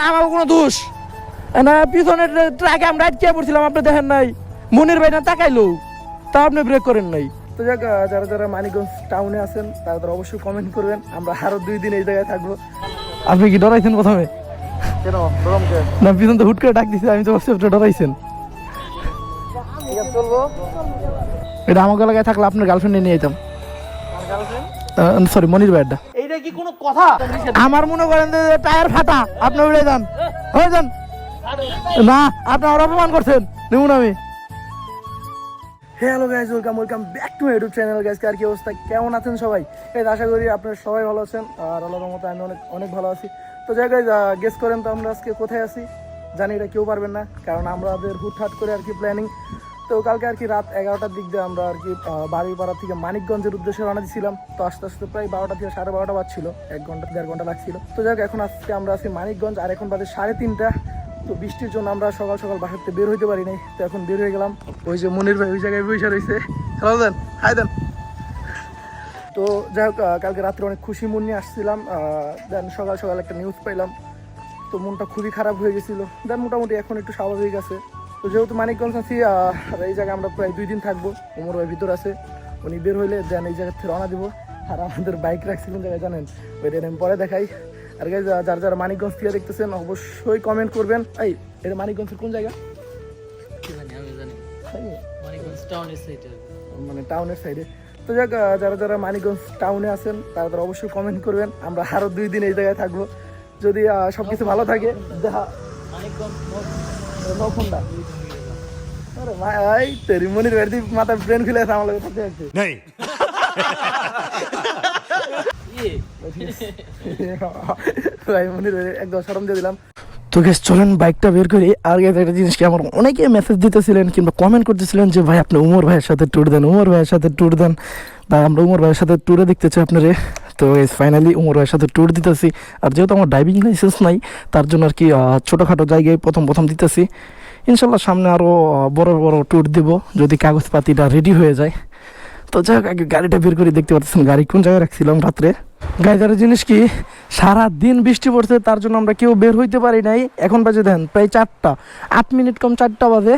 আমার কোনো দোষ না, পিছনের ট্রাকে আমরা আটকে পড়ছিলাম, আপনি দেখেন নাই, মনির ভাই না তাকাইলো, তা আপনি ব্রেক করেন নাই। তো যাক, যারা যারা মানিকগঞ্জ টাউনে আছেন তারা অবশ্যই কমেন্ট করবেন, আমরা আরো 2 দিন এই জায়গায় থাকবো। আপনি কি ডরাইছেন প্রথমে? কেন না, পিছন তো হুট করে ডাক দিছে, আমি তো ভাবছি আপনি ডরাইছেন। চলবো? এটা আমার এলাকায় থাকলে আপনার গার্লফ্রেন্ডে নিয়ে যেতাম। সরি, মনির ভাইয়েরটা। এইটা কি কোনো কথা? আমার মনে করেন যে টায়ার ফাটা, আপনি উড়ে যান, হয়ে যান না, আপনি আর অপমান করছেন, নেবুন আমি। Hello guys, welcome back to YouTube channel. Guys, আর কি অবস্থা, কেমন আছেন সবাই? গাইজ, আশা করি আপনারা সবাই ভালো আছেন, আর আল্লাহর মতো আমি অনেক ভালো আছি। তো যাই গাইজ, গেস করেন তো আমরা আজকে কোথায় আছি? জানি এটা কেউ পারবেন না, কারণ আমাদের হুটহাট করে আর কি প্ল্যানিং। তো কালকে আর কি রাত 11টার দিক দিয়ে আমরা আর কি বাড়িপাড়া থেকে মানিকগঞ্জের উদ্দেশ্যে রওনা দিয়েছিলাম। তো আস্তে আস্তে প্রায় 12টা থেকে 12:30 বাজছিল, 1 ঘন্টা 1.5 ঘন্টা লাগছিল। তো যাই, এখন আজকে আমরা আছি মানিকগঞ্জ, আর এখন বাজে 3:30। তো বৃষ্টির জন্য আমরা সকাল সকাল বাসার থেকে বের হইতে পারি নাই, তো এখন বের হয়ে গেলাম। ওই যে মনির ভাই ওই জায়গায় বসে রয়েছে, চলো দেন, হাই দেন। তো যাই হোক, কালকে রাত্রে অনেক খুশি মন নিয়ে আসছিলাম, দেন সকাল সকাল একটা নিউজ পাইলাম, তো মনটা খুবই খারাপ হয়ে গেছিলো। দেন মোটামুটি এখন একটু স্বাভাবিক আছে। তো যেহেতু মানিকগঞ্জ আছি, আর এই জায়গায় আমরা প্রায় 2 দিন থাকবো, উমর ভাই ভিতর আছে, উনি বের হইলে দেন এই জায়গা থেকে রওনা দিব। আর আমাদের বাইক রাখছি কোন জায়গায় জানেন? ওইটা আমি পরে দেখাই। আর গাইজ, যারা যারা মানিকগঞ্জ থেকে দেখতেছেন অবশ্যই কমেন্ট করবেন। এই, এটা মানিকগঞ্জের কোন জায়গা? মানে টাউনের সাইডে। তো যাক, যারা যারা মানিকগঞ্জ টাউনে আছেন তারা অবশ্যই কমেন্ট করবেন, আমরা আরো 2 দিন এই জায়গায় থাকবো, যদি সবকিছু ভালো থাকে। দেখা নখুন্ডা, আরে ভাই তেরি মনির ভাই মাথায় ব্রেন খুলে আছে, আমার থাকতে যাচ্ছে ভাই মনির ভাই একদম শরম দিয়ে দিলাম। তো গেস, চলেন বাইকটা বের করি। আর গেছে একটা জিনিস কি, আমার অনেকে মেসেজ দিতেছিলেন কিংবা কমেন্ট করতেছিলেন যে ভাই আপনি উমর ভাইয়ের সাথে ট্যুর দেন, উমর ভাইয়ের সাথে ট্যুর দেন, বা আমরা উমর ভাইয়ের সাথে ট্যুরে দেখতে চাই আপনারে। তো গেস, ফাইনালি উমর ভাইয়ের সাথে ট্যুর দিতেছি। আর যেহেতু আমার ড্রাইভিং লাইসেন্স নাই, তার জন্য আর কি ছোটোখাটো জায়গায় প্রথম দিতেছি। ইনশাল্লাহ সামনে আরও বড় বড় ট্যুর দিব, যদি কাগজপাতিটা রেডি হয়ে যায়। তো যাই হোক, আগে গাড়িটা বের করে দেখতে পাচ্ছেন গাড়ি কোন জায়গায় রাখছিলাম রাত্রে। গাড়িটার জিনিস কি, সারা দিন বৃষ্টি পড়ছে, তার জন্য আমরা কেউ বের হইতে পারি নাই। এখন বাজে দেন প্রায় 4টা, 8 মিনিট কম 4টা বাজে।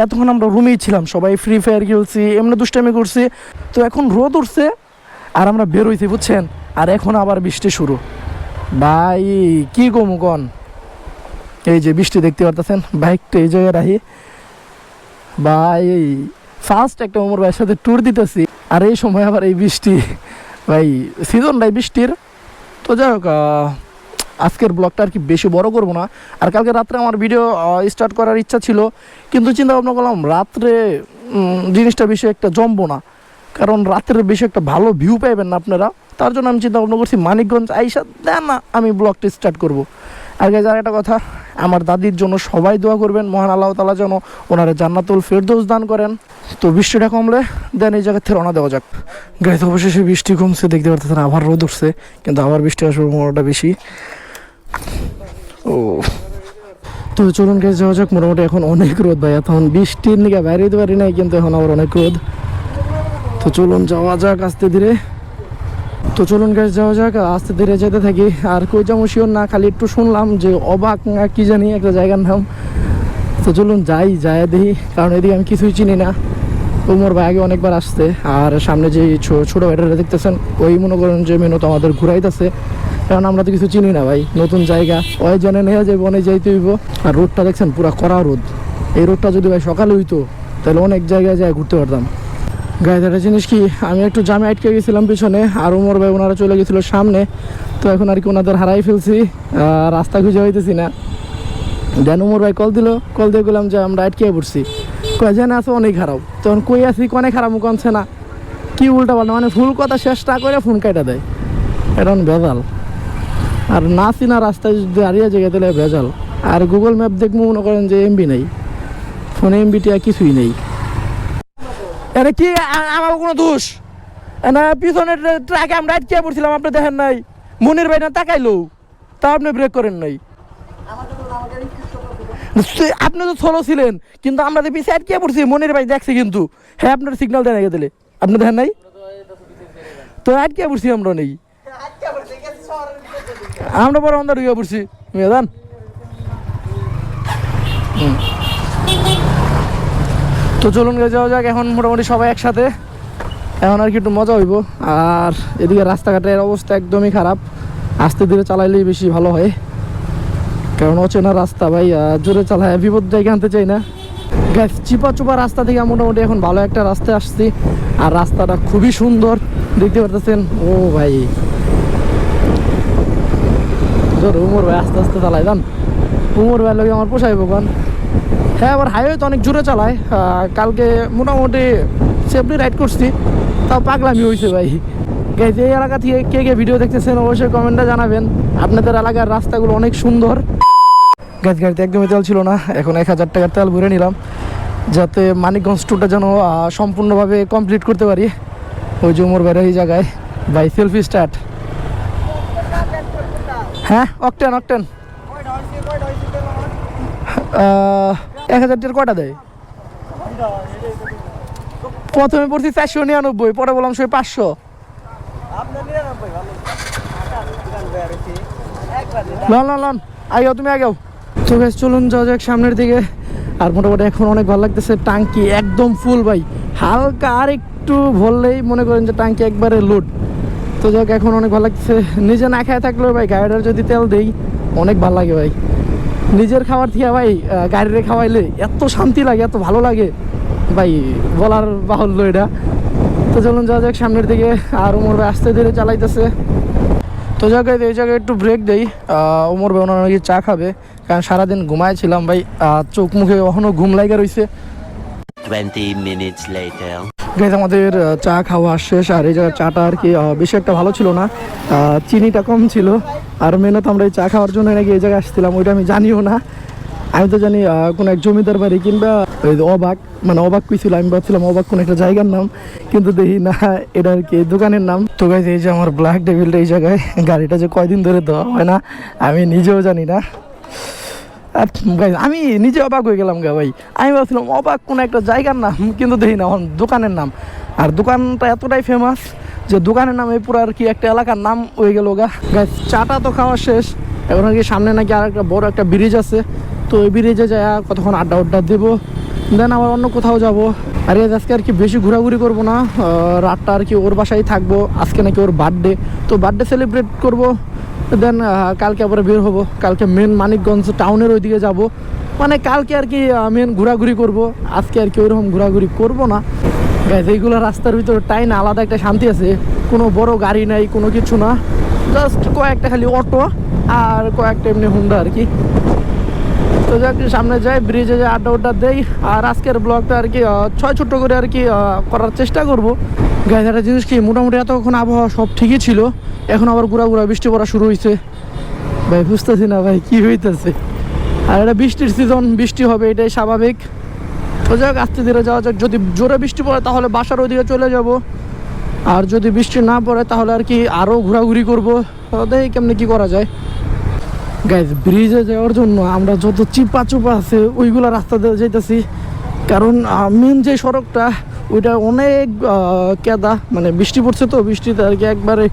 এতক্ষণ আমরা রুমেই ছিলাম, সবাই ফ্রি ফায়ার খেলছি, এমনি দুষ্টামি করছি। তো এখন রোদ উঠছে আর আমরা বের হইছি, বুঝছেন, আর এখন আবার বৃষ্টি শুরু। ভাই কি কমু কন, এই যে বৃষ্টি দেখতে পারতেছেন, বাইকটা এই জায়গায় রাখি। ভাই ফার্স্ট একটা উমর ভাইয়ের সাথে ট্যুর দিতেছি, আর এই সময় আবার এই বৃষ্টি, ভাই সিজন ভাই বৃষ্টির। তো যাই হোক, আজকের ব্লগটা আর কি বেশি বড় করবো না। আর কালকে রাত্রে আমার ভিডিও স্টার্ট করার ইচ্ছা ছিল, কিন্তু চিন্তা ভাবনা করলাম রাত্রে জিনিসটা বেশি একটা জমবো না, কারণ রাত্রে বেশি একটা ভালো ভিউ পাইবেন না আপনারা। তার জন্য আমি চিন্তা ভাবনা করছি মানিকগঞ্জ আইসা দেন না আমি ব্লগটা স্টার্ট করবো। আর গাইজ, আর একটা কথা, আমার দাদির জন্য সবাই দোয়া করবেন, মহান আল্লাহ তাআলা যেন ওনারা জান্নাতুল ফেরদৌস দান করেন। তো বৃষ্টিটা কমলে দেন এই জায়গা থেকে রওনা দেওয়া যাক। গাইজ, অবশেষে বৃষ্টি কমছে, দেখতে পারতেছেন আবার রোদ উঠছে, কিন্তু আবার বৃষ্টি আসার সম্ভাবনাটা বেশি। ও তো চলুন গাইজ যাওয়া যাক। মোটামুটি এখন অনেক রোদ ভাই, এখন বৃষ্টির নিকে বাইরে দিতে পারি নাই, কিন্তু এখন আবার অনেক রোদ। তো চলুন যাওয়া যাক আস্তে ধীরে। তো চলুন গাইজ যাওয়া যাক, আস্তে ধীরে যেতে থাকি। আর কই যাবো শিওর না, খালি একটু শুনলাম যে অবাক না কি জানি একটা জায়গার নাম। তো চলুন যাই দেখি, কারণ এদিকে আমি কিছুই চিনি না। উমর ভাই আগে অনেকবার আসছে, আর সামনে যে ছোটো ভাইটা দেখতেছেন ওই মনে করেন যে মেনত আমাদের ঘুরাইতেছে, কারণ আমরা তো কিছু চিনি না ভাই, নতুন জায়গা, ওই জনে নেওয়া যাবে, অনেক যাইতে হইব। আর রোডটা দেখছেন পুরা কড়া রোদ, এই রোডটা যদি ভাই সকালে হইতো তাহলে অনেক জায়গায় যায় ঘুরতে পারতাম। গাইজ, একটা জিনিস কি, আমি একটু জামে আটকে গেছিলাম পিছনে, আর উমর ভাই ওনারা চলে গেছিল সামনে। তো এখন আর কি ওনাদের হারাই ফেলছি, রাস্তা খুঁজে হইতেছি না। দেন উমর ভাই কল দিয়ে গেলাম যে আমরা আটকে পড়ছি, কয় জানে আছে অনেক খারাপ। তখন কই আছি কনে খারাপ কনছে না, কি উল্টা পাল্টা, মানে ফুল কথা শেষ না করে ফোন কাটা দেয়, এটা ভেজাল। আর না চিনা রাস্তায় যদি হারিয়ে জায়গায় তাহলে ভেজাল। আর গুগল ম্যাপ দেখবো মনে করেন যে এমবি নেই, ফোনে এমবিটি আর কিছুই নেই। এটা কি আমার কোনো দোষ না, পিছনের ট্রাকে আমরা আটকে পড়ছিলাম, আপনি দেখেন নাই, মনির ভাই না তাকাইলো, তা আপনি ব্রেক করেন নাই। আপনি তো ছোলো ছিলেন, কিন্তু আমরা তো পিছিয়ে আটকে পড়ছি, মনির ভাই দেখছি, কিন্তু হ্যাঁ আপনার সিগন্যাল দেন দিলে, আপনি দেখেন নাই, তো আটকে পড়ছি আমরা নেই, আমরা বড় অন্ধা ঢুকে পড়ছি মেদান। তো চলুন গে যাওয়া যাক এখন মোটামুটি সবাই একসাথে। এখন আর কি একটু মজা হইব। আর এদিকে রাস্তাঘাটের অবস্থা একদমই খারাপ, আস্তে ধীরে চালাইলেই বেশি ভালো হয়, কারণ অচেনা রাস্তা ভাই, জোরে চালায় বিপদ জায়গা আনতে চাই না। গ্যাস চিপা চুপা রাস্তা থেকে মোটামুটি এখন ভালো একটা রাস্তায় আসছি, আর রাস্তাটা খুবই সুন্দর দেখতে পারতেছেন। ও ভাই উমর ভাই আস্তে আস্তে চালায় যান, উমর ভাই লোক আমার পোষাইব কারণ হ্যাঁ আবার হাইওয়ে তো অনেক জোরে চালায়। কালকে মোটামুটি সেফলি রাইড করছি, তাও পাগলামি হয়েছে ভাই। গাইজ এই এলাকা থেকে কে কে ভিডিও দেখতেছেন অবশ্যই কমেন্টে জানাবেন, আপনাদের এলাকার রাস্তাগুলো অনেক সুন্দর। গাইজ গাড়িতে একদমই তেল ছিল না, এখন 1000 টাকার তেল ভরে নিলাম যাতে মানিকগঞ্জ ট্যুরটা যেন সম্পূর্ণভাবে কমপ্লিট করতে পারি। ওই যে উমর ভাইয়ের এই জায়গায় ভাই সেলফি স্টার্ট। হ্যাঁ অকটেন অকটেন 1000 টাকার কয়টা দেয়? প্রথমে পড়ছি 499, পরে বললাম 500। লন লন লন আগেও, তুমি আগেও। তো গাইস চলুন যাওয়া যাক সামনের দিকে। আর মোটামুটি এখন অনেক ভালো লাগতেছে, টাঙ্কি একদম ফুল ভাই, হালকা আর একটু ভরলেই মনে করেন যে টাঙ্কি একবারে লোড। তো যাক এখন অনেক ভালো লাগতেছে, নিজে না খায় থাকলেও ভাই গাড়িটার যদি তেল দেই অনেক ভালো লাগে ভাই। নিজের খাবার থেকে ভাই গাড়িরে খাওয়াইলে এত শান্তি লাগে, এত ভালো লাগে ভাই, বলার বাহুল্য এটা। তো চলুন যাওয়া যাক সামনের দিকে। আর উমর ভাই আস্তে ধীরে চালাইতেছে। তো জায়গায় এই জায়গায় একটু ব্রেক দেই, উমর ভাই ওনার নাকি চা খাবে, কারণ সারাদিন ঘুমাইছিলাম ভাই, চোখ মুখে এখনও ঘুম লাগা রয়েছে। 20 minutes later. গাইজ আমাদের চা খাওয়া শেষ। আর এই জায়গায় চাটা আর কি বেশি একটা ভালো ছিল না, চিনিটা কম ছিল। আর মেনত আমরা এই চা খাওয়ার জন্য নাকি এই জায়গায় আসছিলাম, ওইটা আমি জানিও না। আমি তো জানি কোনো এক জমিদার বাড়ি কিংবা ওই অবাক, মানে অবাক কী ছিল, আমি ভাবছিলাম অবাক কোনো একটা জায়গার নাম, কিন্তু দেখি না এটা আর কি দোকানের নাম। তো গাইজ এই যে আমার ব্ল্যাক ডেভিলটা এই জায়গায়, গাড়িটা যে কয়দিন ধরে দেওয়া হয় না আমি নিজেও জানি না। আর গাইজ আমি নিজে অবাক হয়ে গেলাম গা ভাই, আমি ভাবছিলাম অবাক কোনো একটা জায়গার নাম, কিন্তু দেখি না আমার দোকানের নাম। আর দোকানটা এতটাই ফেমাস যে দোকানের নামে পুরো আর কি একটা এলাকার নাম হয়ে গেল গা। গাইজ চাটা তো খাওয়া শেষ, এখন আর কি সামনে নাকি আর একটা বড় একটা ব্রিজ আছে, তো ওই ব্রিজে যায় কতক্ষণ আড্ডা দেবো, দেন আবার অন্য কোথাও যাব। আর আজকে আর কি বেশি ঘোরাঘুরি করবো না, রাতটা আর কি ওর বাসায় থাকবো। আজকে নাকি ওর বার্থডে, তো বার্থডে সেলিব্রেট করবো, দেন কালকে আবার বের হবো। কালকে মেন মানিকগঞ্জ টাউনের ওইদিকে যাব, মানে কালকে আর কি মেন ঘোরাঘুরি করব, আজকে আর কি ওইরকম ঘোরাঘুরি করবো না। গাইজ এইগুলো রাস্তার ভিতরে টাই না আলাদা একটা শান্তি আছে, কোনো বড় গাড়ি নাই, কোনো কিছু না, জাস্ট কয়েকটা খালি অটো আর কয়েকটা এমনি হুন্ডা আর কি। তো যাক সামনে যাই, ব্রিজে যাই, আড্ডা দেই। আর আজকের ব্লগটা আর কি 6 ছোট্ট করে আর কি করার চেষ্টা করব। গাইজ একটা জিনিস কি, মোটামুটি এতক্ষণ আবহাওয়া সব ঠিকই ছিল, এখন আবার ঘুরা বৃষ্টি পড়া শুরু হয়েছে ভাই, বুঝতেছি না ভাই কি হইতেছে। আর এটা বৃষ্টির সিজন, বৃষ্টি হবে এটাই স্বাভাবিক। তো যাক আস্তে ধীরে যাওয়া যাক, যদি জোরে বৃষ্টি পড়ে তাহলে বাসার ওইদিকে চলে যাব, আর যদি বৃষ্টি না পড়ে তাহলে আর কি আরও ঘোরাঘুরি করবো, দেখি কেমনি কি করা যায়। গাইজ ব্রিজে যাওয়ার জন্য আমরা যত চিপা চুপা আছে ওইগুলো রাস্তা দিয়ে যেতেছি, কারণ মেন যে সড়কটা ওইটা অনেক কাদা, মানে বৃষ্টি পড়ছে তো, বৃষ্টিতে আর কি একবারে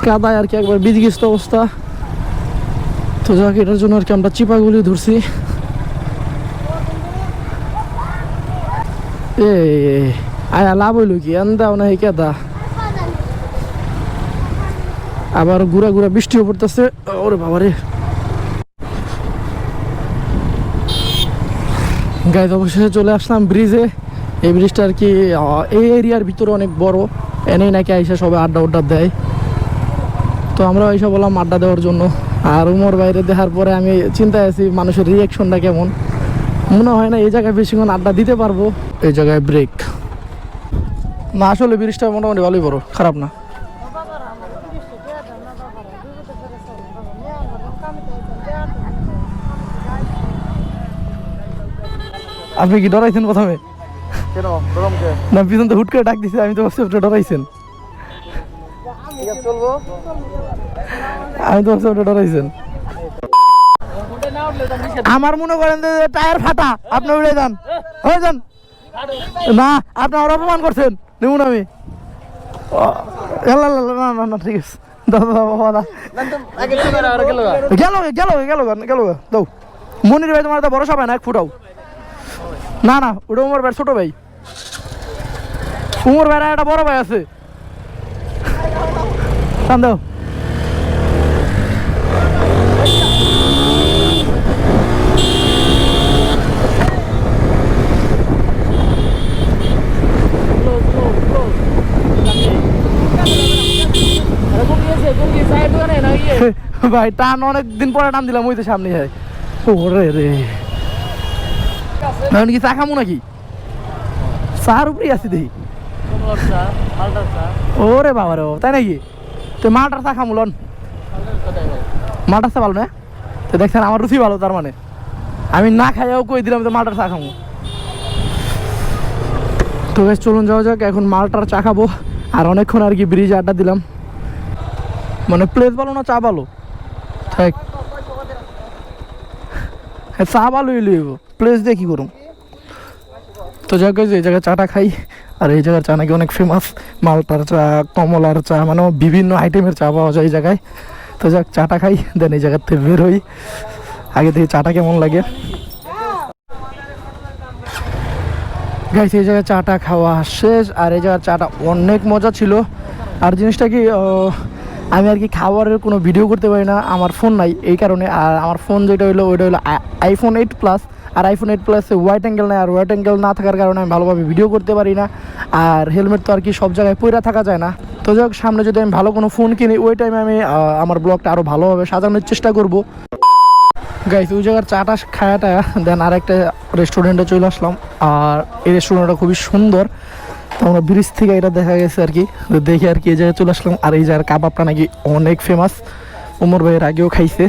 কাদায় আর কি একবার বিধিগ্রস্ত অবস্থা। তো যাক এটার জন্য আর কি আমরা চিপাগুলি ধরছি। আয়া লাভ হইল কি আন্দাও না এই কাদা, আবার ঘুরা বৃষ্টিও পড়তেছে, ওরে বাবারে। গাইজ অবশেষে চলে আসলাম ব্রিজে। এই ব্রিজটা আর কি এই এরিয়ার ভিতরে অনেক বড়, এনেই নাকি আইসা সবাই আড্ডা দেয়। তো আমরা এসে বললাম আড্ডা দেওয়ার জন্য। আর উমর বাইরে দেখার পরে আমি চিন্তায় আছি মানুষের রিয়াকশনটা কেমন, মনে হয় না এই জায়গায় বেশিক্ষণ আড্ডা দিতে পারবো। এই জায়গায় ব্রেক না, আসলে ব্রিজটা মোটামুটি ভালোই বড়, খারাপ না। আপনি কি ডরাইছেন প্রথমে? কেন গরমকে না পিছন তো হুট করে ডাক দিছে, আমি তো ভাবছি আপনি ডরাইছেন। চলবো, আমি তো ভাবছি আপনি ডরাইছেন। আমার মনে করেন যে টায়ার ফাটা, আপনি উড়ে যান, হয়ে যান না, আপনি আমার অপমান করছেন, নেবুন আমি। না ঠিক আছে, দাদা বাবা গেল দাও। মনির ভাই তোমার তো ভরসা পায় না, এক ফুটাও। না না ওটা উমর ভাই ছোট ভাই, উমর ভাইরা একটা বড় ভাই আছে। টান দাও। ভাই টান অনেক দিন পরে টান দিলাম, ওই তো সামনে হয়। ওরে রে এখন কি চা খামু নাকি? চার উপরেই আছি দেখি। ওরে বাবা রে, তাই নাকি? তো মালটার চা খামু লন, মালটার চা ভালো না? তো দেখছেন আমার রুচি ভালো, তার মানে আমি না খাইয়াও কই দিলাম তো মালটার চা খামু। তো বেশ চলুন যাওয়া যাক, এখন মালটার চা খাবো। আর অনেকক্ষণ আর কি ব্রিজে আড্ডা দিলাম। মানে প্লেস ভালো না চা ভালো? ঠিক চা ভালোই লইব, প্লেস দিয়ে কি করুম। তো যাক এই জায়গায় চাটা খাই। আর এই জায়গার চা নাকি অনেক ফেমাস, মালটার চা, কমলার চা, মানে বিভিন্ন আইটেমের চা পাওয়া যায় এই জায়গায়। তো যাক চাটা খাই, দেন এই জায়গার থেকে বের হই। আগে থেকে চাটা কেমন লাগে গাইস। এই জায়গায় চাটা খাওয়া শেষ, আর এই জায়গার চাটা অনেক মজা ছিল। আর জিনিসটা কি, আমি আর কি খাবারের কোনো ভিডিও করতে পারি না, আমার ফোন নাই এই কারণে। আর আমার ফোন যেটা হলো ওইটা হলো আইফোন 8 প্লাস। আর আইফোন 8 প্লাসে হোয়াইট অ্যাঙ্গেল নেই, আর হোয়াইট অ্যাঙ্গেল না থাকার কারণে আমি ভালোভাবে ভিডিও করতে পারি না। আর হেলমেট তো আর কি সব জায়গায় পইরা থাকা যায় না। তো যাক সামনে যদি আমি ভালো কোনো ফোন কিনি, ওই টাইমে আমি আমার ব্লগটা আরও ভালোভাবে সাজানোর চেষ্টা করব। গাইস ওই জায়গার চাটা খায়াটা দেন আর একটা রেস্টুরেন্টে চলে আসলাম। আর এই রেস্টুরেন্টটা খুবই সুন্দর। তো আমরা ব্রিজ থেকে এটা দেখা গেছে আর কি, দেখে আর কি এই জায়গায় চলে আসলাম। আর এই জায়গার কাবাবটা নাকি অনেক ফেমাস, উমর ভাইয়ের আগেও খাইছে।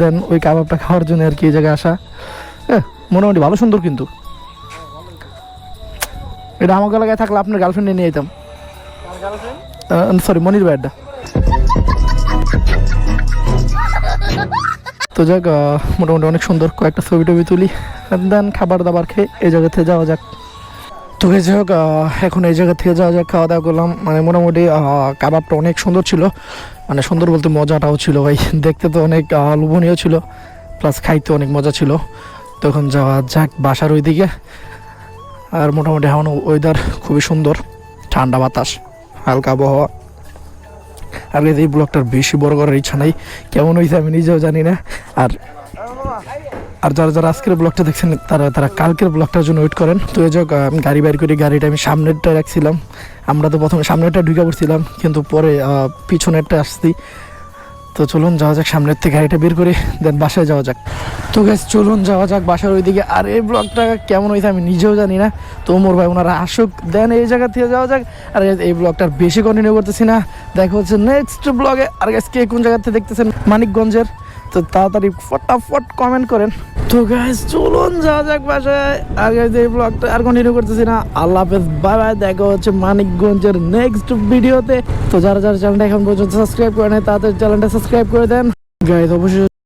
দেন ওই কাবাবটা খাওয়ার জন্য আর কি এই জায়গায় আসা। মোটামুটি ভালো সুন্দর, কিন্তু এটা আমার এলাকায় থাকলে আপনার গার্লফ্রেন্ডে নিয়ে যেতাম। সরি, মনির ভাইয়েরটা। তো যাক মোটামুটি অনেক সুন্দর কয়েকটা ছবি টবি তুলি, দেন খাবার দাবার খেয়ে এই জায়গা থেকে যাওয়া যাক। তো যাই হোক এখন এই জায়গা থেকে যাওয়া যাক, খাওয়া দাওয়া করলাম। মানে মোটামুটি কাবাবটা অনেক সুন্দর ছিল, মানে সুন্দর বলতে মজাটাও ছিল ভাই, দেখতে তো অনেক লোভনীয় ছিল, প্লাস খাইতে অনেক মজা ছিল। তখন যাওয়া যাক বাসার ওই দিকে। আর মোটামুটি এখন ওয়েদার খুবই সুন্দর, ঠান্ডা বাতাস, হালকা আবহাওয়া। আর এই ব্লগটার বেশি বড় করার ইচ্ছা নাই, কেমন হয়েছে আমি নিজেও জানি না। আর যারা যারা আজকের ব্লগটা দেখছেন তারা কালকের ব্লগটার জন্য ওয়েট করেন। তো এই যাক আমি গাড়ি বাইর করি, গাড়িটা আমি সামনেরটা রাখছিলাম। আমরা তো প্রথমে সামনেরটা ঢুকে পড়ছিলাম, কিন্তু পরে পিছনেরটা আসছি। তো চলুন যাওয়া যাক, সামনের থেকে গাড়িটা বের করে দেন বাসায় যাওয়া যাক। তো গাইস চলুন যাওয়া যাক বাসার ওইদিকে। আর এই ব্লগটা কেমন হয়েছে আমি নিজেও জানি না। তো ওমর ভাই ওনারা আসুক, দেন এই জায়গা থেকে যাওয়া যাক। আর এই ব্লগটার বেশি কন্টিনিউ করতেছি না, দেখা হচ্ছে নেক্সট ব্লগে। আর গাইস কে কোন জায়গা থেকে দেখতেছেন মানিকগঞ্জের, তো তাড়াতাড়ি ফটাফট কমেন্ট করেন। তো গাইস চলুন যাওয়া যাক বাসায়। আর গাইস এই ব্লগটা আর কন্টিনিউ করতেছি না, আল্লাহ হাফেজ, বাই বাই, দেখা হচ্ছে মানিকগঞ্জের নেক্সট ভিডিওতে। তো যারা যারা চ্যানেলটা এখন পর্যন্ত সাবস্ক্রাইব করে নেয় তাদের চ্যানেলটা সাবস্ক্রাইব করে দেন গাইস। অবশ্যই